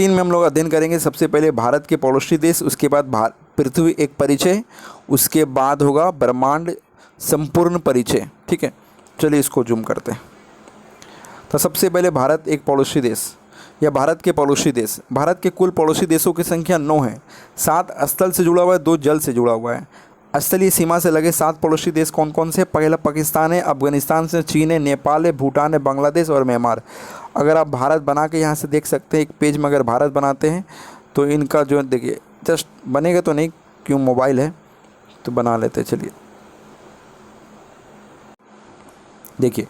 3 में हम लोग अध्ययन करेंगे। सबसे पहले भारत के पड़ोसी देश, उसके बाद पृथ्वी एक परिचय, उसके बाद होगा ब्रह्मांड संपूर्ण परिचय। ठीक है, चलिए इसको जूम करते हैं। तो सबसे पहले भारत एक पड़ोसी देश या भारत के पड़ोसी देश। भारत के कुल पड़ोसी देशों की संख्या 9 है। 7 स्थल से जुड़ा हुआ है, 2 जल से जुड़ा हुआ है। स्थलीय सीमा से लगे 7 पड़ोसी देश कौन कौन से? पहला पाकिस्तान है, अफगानिस्तान से चीन है, नेपाल है, भूटान है, बांग्लादेश और म्यांमार। अगर आप भारत बना के यहाँ से देख सकते हैं, एक पेज में अगर भारत बनाते हैं तो इनका जो देखिए, जस्ट बनेगा तो नहीं, क्यों मोबाइल है तो बना लेते। चलिए देखिए,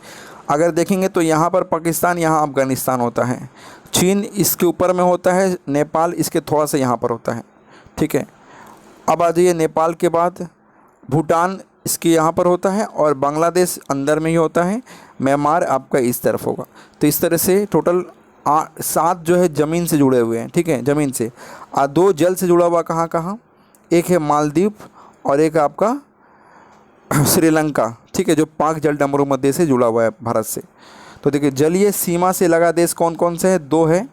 अगर देखेंगे तो यहाँ पर पाकिस्तान, यहाँ अफगानिस्तान होता है, चीन इसके ऊपर में होता है, नेपाल इसके थोड़ा सा यहाँ पर होता है। ठीक है, अब आ जाइए, नेपाल के बाद भूटान इसके यहाँ पर होता है और बांग्लादेश अंदर में ही होता है, म्यांमार आपका इस तरफ होगा। तो इस तरह से टोटल 7 जो है ज़मीन से जुड़े हुए हैं। ठीक है, ज़मीन से 2 जल से जुड़ा हुआ कहाँ कहाँ? एक है मालदीव और एक आपका श्रीलंका। ठीक है, जो पाक जलडमरू मध्य से जुड़ा हुआ है भारत से। तो देखिए, जलीय सीमा से लगा देश कौन कौन से हैं? 2 है,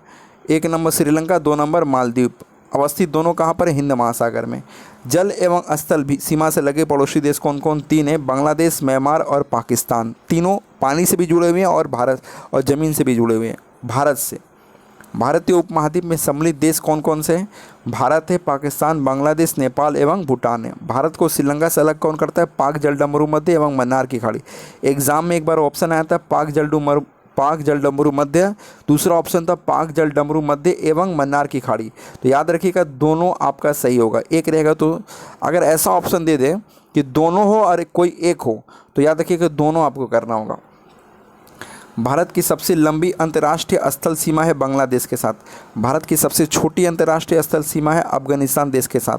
1 नंबर श्रीलंका, 2 नंबर मालदीव। अवस्थित दोनों कहाँ पर है? हिंद महासागर में। जल एवं स्थल भी सीमा से लगे पड़ोसी देश कौन कौन? 3 है, बांग्लादेश, म्यांमार और पाकिस्तान। तीनों पानी से भी जुड़े हुए हैं और भारत और ज़मीन से भी जुड़े हुए हैं भारत से। भारतीय उपमहाद्वीप में सम्मिलित देश कौन कौन से हैं? भारत है, पाकिस्तान, बांग्लादेश, नेपाल एवं भूटान है। भारत को श्रीलंका से अलग कौन करता है? पाक जलडमरू मध्य एवं मन्नार की खाड़ी। एग्जाम में एक बार ऑप्शन आया था पाक जलडमरू मध्य, दूसरा ऑप्शन था पाक जलडमरू मध्य एवं मन्नार की खाड़ी। तो याद रखिएगा, दोनों आपका सही होगा। एक रहेगा तो अगर ऐसा ऑप्शन दे दे कि दोनों हो और कोई एक हो तो याद रखिएगा दोनों आपको करना होगा। भारत की सबसे लंबी अंतर्राष्ट्रीय स्थल सीमा है बांग्लादेश के साथ। भारत की सबसे छोटी अंतर्राष्ट्रीय स्थल सीमा है अफगानिस्तान देश के साथ।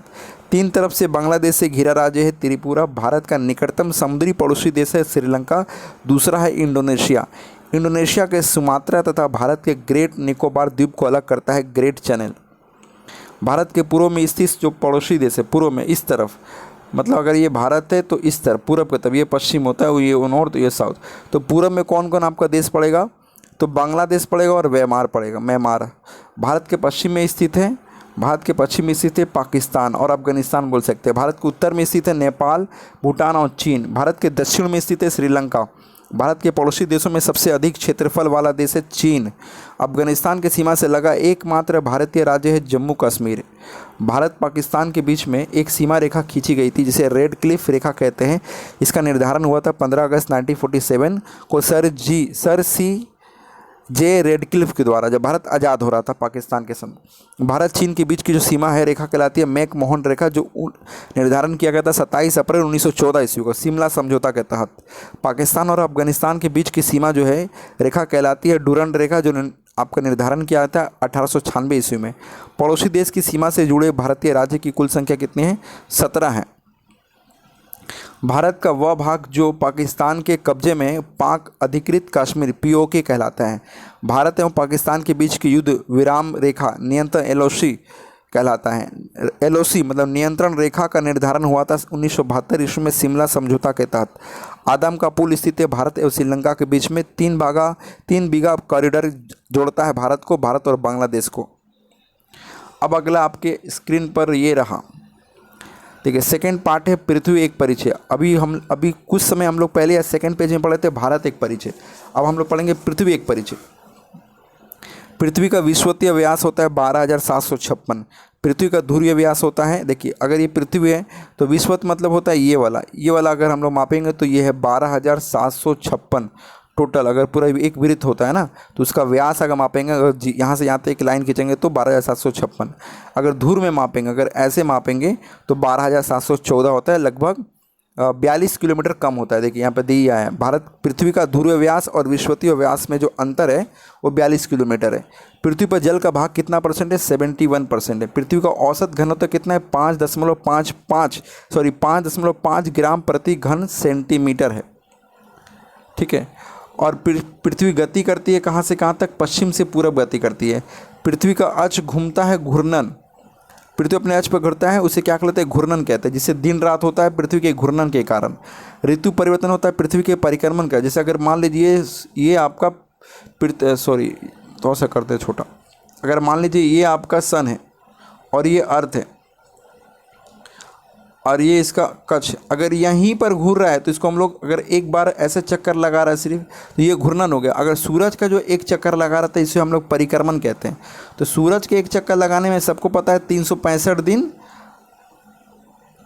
3 तरफ से बांग्लादेश से घिरा राज्य है त्रिपुरा। भारत का निकटतम समुद्री पड़ोसी देश है श्रीलंका। दूसरा है इंडोनेशिया। इंडोनेशिया के सुमात्रा तथा भारत के ग्रेट निकोबार द्वीप को अलग करता है ग्रेट चैनल। भारत के पूर्व में स्थित जो पड़ोसी देश है, पूर्व में इस तरफ, मतलब अगर ये भारत है तो इस तरफ पूरब की तरफ, ये पश्चिम होता है, ये नॉर्थ, ये साउथ। तो पूरब में कौन कौन आपका देश पड़ेगा? तो बांग्लादेश पड़ेगा और म्यांमार पड़ेगा। म्यांमार भारत के पश्चिम में स्थित है, भारत के पश्चिम में स्थित है पाकिस्तान और अफगानिस्तान बोल सकते हैं। भारत के उत्तर में स्थित है नेपाल, भूटान और चीन। भारत के दक्षिण में स्थित है श्रीलंका। भारत के पड़ोसी देशों में सबसे अधिक क्षेत्रफल वाला देश है चीन। अफगानिस्तान की सीमा से लगा एकमात्र भारतीय राज्य है जम्मू कश्मीर। भारत पाकिस्तान के बीच में एक सीमा रेखा खींची गई थी जिसे रेड क्लिफ रेखा कहते हैं। इसका निर्धारण हुआ था 15 अगस्त 1947 को सर सी जे रेडक्लिफ के द्वारा, जब भारत आज़ाद हो रहा था पाकिस्तान के समय। भारत चीन के बीच की जो सीमा है रेखा कहलाती है मैक-मोहन रेखा, जो निर्धारण किया गया था 27 अप्रैल 1914 ईस्वी को शिमला समझौता के तहत। पाकिस्तान और अफगानिस्तान के बीच की सीमा जो है रेखा कहलाती है डुरंड रेखा, जो आपका निर्धारण किया था 1896 ईस्वी में। पड़ोसी देश की सीमा से जुड़े भारतीय राज्य की कुल संख्या कितनी है? 17 है। भारत का वह भाग जो पाकिस्तान के कब्जे में पाक अधिकृत कश्मीर POK कहलाता है। भारत एवं पाकिस्तान के बीच की युद्ध विराम रेखा नियंत्रण LOC कहलाता है। LOC मतलब नियंत्रण रेखा का निर्धारण हुआ था 1972 ईस्वी में शिमला समझौता के तहत। आदम का पुल स्थित है भारत एवं श्रीलंका के बीच में। 3 बीघा कॉरिडोर जोड़ता है भारत को, भारत और बांग्लादेश को। अब अगला आपके स्क्रीन पर ये रहा, देखिए सेकेंड पार्ट है पृथ्वी एक परिचय। अभी कुछ समय हम लोग पहले या सेकेंड पेज में पढ़े थे भारत एक परिचय। अब हम लोग पढ़ेंगे पृथ्वी एक परिचय। पृथ्वी का विषुवतीय व्यास होता है 12,756। पृथ्वी का ध्रुवीय व्यास होता है, देखिए अगर ये पृथ्वी है तो विषुवत मतलब होता है ये वाला अगर हम लोग मापेंगे तो ये है 12,756 टोटल। अगर पूरा एक वृत्त होता है ना तो उसका व्यास अगर मापेंगे, अगर यहाँ से यहाँ तक एक लाइन खींचेंगे तो 12,756। अगर धूर में मापेंगे, अगर ऐसे मापेंगे तो 12,714 होता है, लगभग 42 किलोमीटर कम होता है। देखिए यहाँ पे दिया है भारत पृथ्वी का ध्रुवीय व्यास और विषुवतीय व्यास में जो अंतर है वो 42 किलोमीटर है। पृथ्वी पर जल का भाग कितना % है? 71% है। पृथ्वी का औसत घनत्व कितना है? 5.5 ग्राम प्रति घन सेंटीमीटर है। ठीक है, और पृथ्वी गति करती है कहाँ से कहाँ तक? पश्चिम से पूरब गति करती है। पृथ्वी का अक्ष घूमता है घूर्णन। पृथ्वी अपने अक्ष पर घूमता है, उसे क्या कहते हैं? घूर्णन कहते हैं, जिससे दिन रात होता है पृथ्वी के घूर्णन के कारण। ऋतु परिवर्तन होता है पृथ्वी के परिक्रमण का। जैसे अगर मान लीजिए ये आपका थोड़ा सा करते हैं छोटा, अगर मान लीजिए ये आपका सन है और ये अर्थ है और ये इसका कक्ष, अगर यहीं पर घूर रहा है तो इसको हम लोग अगर एक बार ऐसे चक्कर लगा रहा है सिर्फ, तो ये घूर्णन हो गया। अगर सूरज का जो एक चक्कर लगा रहा था इसे हम लोग परिक्रमण कहते हैं। तो सूरज के एक चक्कर लगाने में सबको पता है 365 दिन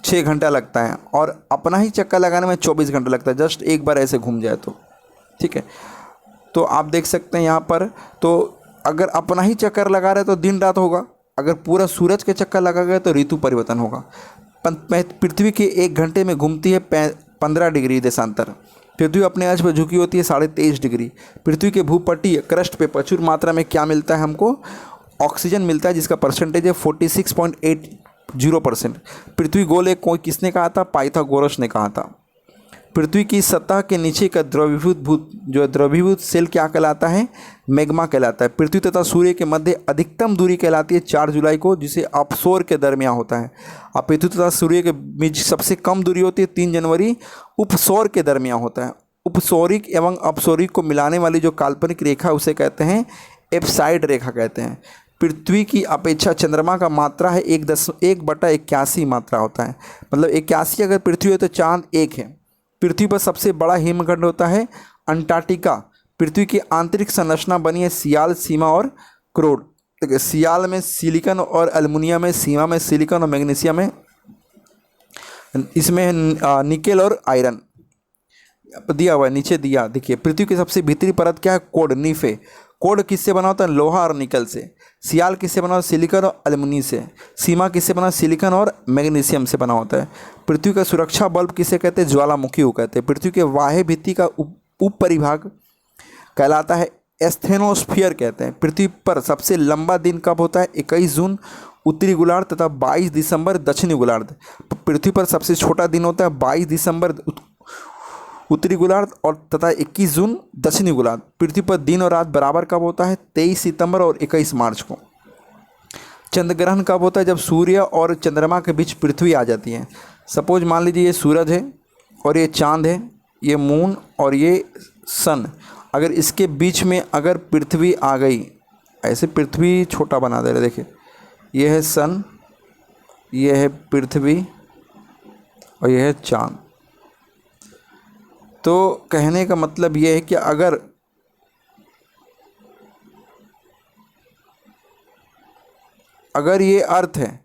6 घंटा लगता है, और अपना ही चक्कर लगाने में 24 घंटा लगता है, जस्ट एक बार ऐसे घूम जाए तो। ठीक है, तो आप देख सकते हैं यहाँ पर, तो अगर अपना ही चक्कर लगा रहे तो दिन रात होगा, अगर पूरा सूरज के चक्कर लगा गया तो ऋतु परिवर्तन होगा। पृथ्वी के 1 घंटे में घूमती है 15 डिग्री देशांतर। पृथ्वी अपने अक्ष पर झुकी होती है 23.5 डिग्री। पृथ्वी के भूपटलीय क्रस्ट पे प्रचुर मात्रा में क्या मिलता है हमको? ऑक्सीजन मिलता है, जिसका परसेंटेज है 46.80%। पृथ्वी गोल है, कोई किसने कहा था? पाइथागोरस ने कहा था। पृथ्वी की सतह के नीचे का द्रवीभूत सेल क्या कहलाता है? मैग्मा कहलाता है। पृथ्वी तथा सूर्य के मध्य अधिकतम दूरी कहलाती है 4 जुलाई को, जिसे अपसौर के दरमियान होता है। अब पृथ्वी तथा सूर्य के बीच सबसे कम दूरी होती है 3 जनवरी, उपसौर के दरमियान होता है। उपसौरिक एवं अपसौरिक को मिलाने वाली जो काल्पनिक रेखा उसे कहते हैं एप्साइड रेखा कहते हैं। पृथ्वी की अपेक्षा चंद्रमा का मात्रा है 1/81 मात्रा होता है, मतलब 81 अगर पृथ्वी है तो चांद 1 है। पृथ्वी पर सबसे बड़ा हिमखंड होता है अंटार्कटिका। पृथ्वी की आंतरिक संरचना बनी है सियाल, सीमा और क्रोड। देखिए, सियाल में सिलिकॉन और एल्युमिनियम में, सीमा में सिलिकॉन और मैग्नीशियम में, इसमें निकेल और आयरन दिया हुआ है, नीचे दिया। देखिए, पृथ्वी की सबसे भीतरी परत क्या है? कोड, नीफे। कोड किससे बना होता है? लोहा और निकल से। सियाल किससे बना होता है? सिलिकॉन और एल्युमिनियम से। सीमा किससे बना? सिलिकॉन और मैग्नीशियम से बना होता है। पृथ्वी का सुरक्षा बल्ब किसे कहते हैं? ज्वालामुखी को कहते हैं। पृथ्वी के बाह्य भित्ति का उप परिभाग कहलाता है एस्थेनोस्फीयर कहते हैं। पृथ्वी पर सबसे लंबा दिन कब होता है? 21 जून उत्तरी गोलार्ध तथा 22 दिसंबर दक्षिणी गोलार्ध। पृथ्वी पर सबसे छोटा दिन होता है 22 दिसंबर उत्तरी गोलार्ध और तथा 21 जून दक्षिणी गोलार्ध। पृथ्वी पर दिन और रात बराबर कब होता है? 23 सितंबर और 21 मार्च को। चंद्र ग्रहण कब होता है? जब सूर्य और चंद्रमा के बीच पृथ्वी आ जाती है। सपोज मान लीजिए ये सूरज है और ये चांद है, ये मून और ये सन, अगर इसके बीच में अगर पृथ्वी आ गई, ऐसे पृथ्वी छोटा बना दे रहे, देखिए ये है सन, ये है पृथ्वी और ये है चांद। तो कहने का मतलब ये है कि अगर ये अर्थ है,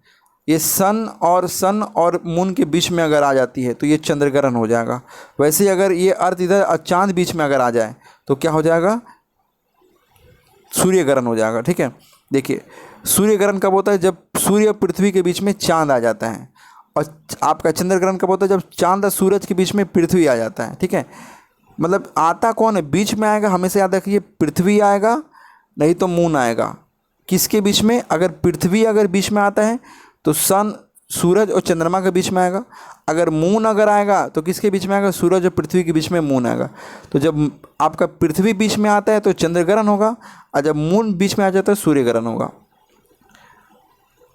ये सन और मून के बीच में अगर आ जाती है तो ये चंद्र ग्रहण हो जाएगा। वैसे ही अगर ये अर्थ इधर चांद बीच में अगर आ जाए तो क्या हो जाएगा? सूर्य ग्रहण हो जाएगा। ठीक है, देखिए सूर्य ग्रहण कब होता है? जब सूर्य और पृथ्वी के बीच में चांद आ जाता है। और आपका चंद्र ग्रहण कब होता है? जब चांद और सूरज के बीच में पृथ्वी आ जाता है। ठीक है, मतलब आता कौन है? बीच में आएगा, हमेशा याद रखिए, पृथ्वी आएगा नहीं तो मून आएगा। किसके बीच में? अगर पृथ्वी अगर बीच में आता है तो सन, सूरज और चंद्रमा के बीच में आएगा। अगर मून अगर आएगा तो किसके बीच में आएगा? सूरज और पृथ्वी के बीच में मून आएगा। तो जब आपका पृथ्वी बीच में आता है तो चंद्र ग्रहण होगा, और जब मून बीच में आ जाता है सूर्य ग्रहण होगा।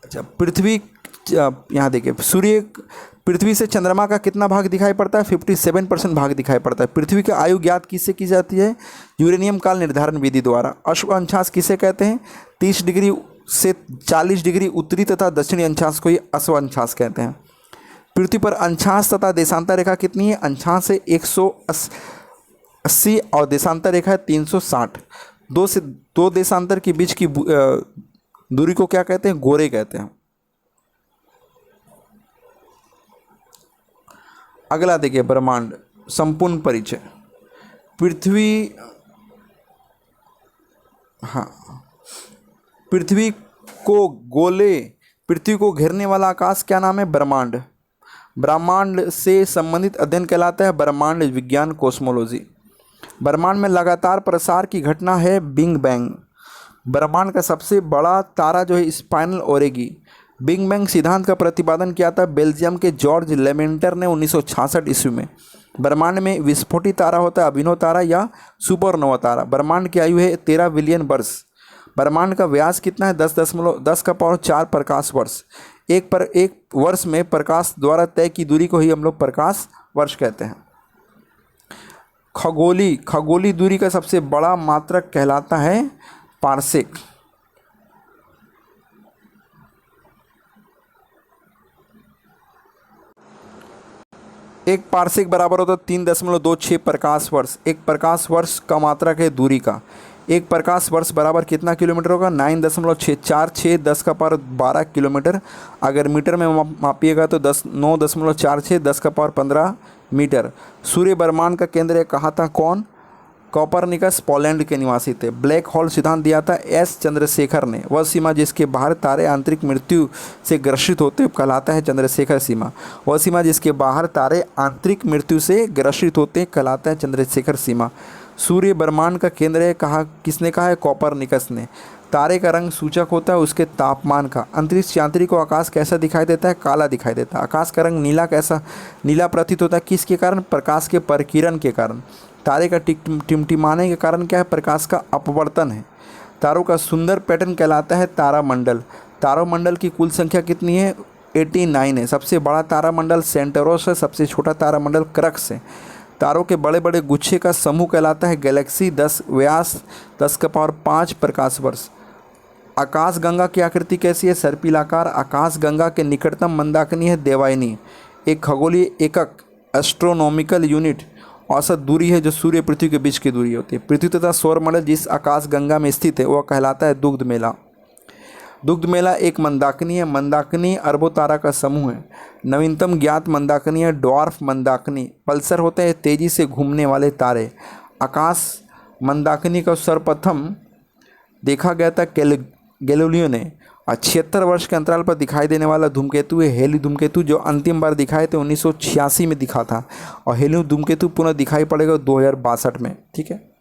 अच्छा, पृथ्वी, यहाँ देखिए, पृथ्वी से चंद्रमा का कितना भाग दिखाई पड़ता है? 57% भाग दिखाई पड़ता है। पृथ्वी की आयु ज्ञात किससे की जाती है? यूरेनियम काल निर्धारण विधि द्वारा। अश्व अंशांश किसे कहते हैं? 30 डिग्री से 40 डिग्री उत्तरी तथा दक्षिणी अंशांश को ही अश्व अंशांश कहते हैं। पृथ्वी पर अंशांश तथा देशांतर रेखा कितनी है? अंशांश है 180 और देशांतर रेखा है 360। दो देशांतर के बीच की दूरी को क्या कहते हैं? गोरे कहते हैं। अगला देखिए, ब्रह्मांड संपूर्ण परिचय। पृथ्वी को घेरने वाला आकाश क्या नाम है? ब्रह्मांड। ब्रह्मांड से संबंधित अध्ययन कहलाता है ब्रह्मांड विज्ञान, कोस्मोलॉजी। ब्रह्मांड में लगातार प्रसार की घटना है बिग बैंग। ब्रह्मांड का सबसे बड़ा तारा जो है स्पाइनल ओरेगी। बिग बैंग सिद्धांत का प्रतिपादन किया था बेल्जियम के जॉर्ज लेमेंटर ने 1966 ईस्वी में। ब्रह्मांड में विस्फोटित तारा होता है अभिनव तारा या सुपरनोवा तारा। ब्रह्मांड की आयु है 13 बिलियन वर्ष। ब्रह्मांड का व्यास कितना है? 10⁻⁴ प्रकाश वर्ष। एक वर्ष में प्रकाश द्वारा तय की दूरी को ही हम लोग प्रकाश वर्ष कहते हैं। खगोलीय दूरी का सबसे बड़ा मात्रक कहलाता है पार्सेक। एक पारसेक बराबर होता है 3.26 प्रकाश वर्ष। एक प्रकाश वर्ष का मात्रक है दूरी का। एक प्रकाश वर्ष बराबर कितना किलोमीटर होगा? 9.646 10⁻12 किलोमीटर। अगर मीटर में मापिएगा तो 9.46 10⁻15 मीटर। सूर्य ब्रह्मांड का केंद्र कहा था कौन? कोपरनिकस पोलैंड के निवासी थे। ब्लैक होल सिद्धांत दिया था एस चंद्रशेखर ने। वह सीमा जिसके बाहर तारे आंतरिक मृत्यु से ग्रसित होते कहलाता है चंद्रशेखर सीमा। वह सीमा जिसके बाहर तारे आंतरिक मृत्यु से ग्रसित होते कहलाता है चंद्रशेखर सीमा। सूर्य ब्रह्मांड का केंद्र है कहा, किसने कहा है? कोपरनिकस ने। तारे का रंग सूचक होता है उसके तापमान का। अंतरिक्ष यात्री को आकाश कैसा दिखाई देता है? काला दिखाई देता है। आकाश का रंग नीला कैसा नीला प्रतीत होता है? किसके कारण? प्रकाश के परिकिरण के कारण। तारे का टिमटिमाने के कारण क्या है? प्रकाश का अपवर्तन है। तारों का सुंदर पैटर्न कहलाता है तारामंडल। तारामंडल की कुल संख्या कितनी है? 89 है। सबसे बड़ा तारामंडल सेंटरोस है, सबसे छोटा तारामंडल क्रक्स है। तारों के बड़े बड़े गुच्छे का समूह कहलाता है गैलेक्सी। 10 व्यास 10⁻5 प्रकाश वर्ष। आकाशगंगा की आकृति कैसी है? सर्पिलाकार। आकाशगंगा के निकटतम मंदाकिनी है देवयानी। एक खगोलीय एकक एस्ट्रोनॉमिकल यूनिट औसत दूरी है जो सूर्य पृथ्वी के बीच की दूरी होती है। पृथ्वी तथा सौरमंडल जिस आकाशगंगा में स्थित है वह कहलाता है दुग्ध मेला। दुग्ध मेला एक मंदाकिनी है। मंदाकिनी अरबों तारा का समूह है। नवीनतम ज्ञात मंदाकिनी है ड्वार्फ मंदाकिनी। पल्सर होते हैं तेजी से घूमने वाले तारे। आकाश मंदाकिनी का सर्वप्रथम देखा गया था गैलीलियो ने। 76 वर्ष के अंतराल पर दिखाई देने वाला धूमकेतु है हेली धूमकेतु, जो अंतिम बार दिखाए थे 1986 में दिखा था। और हेली धूमकेतु पुनः दिखाई पड़ेगा 2062 में। ठीक है।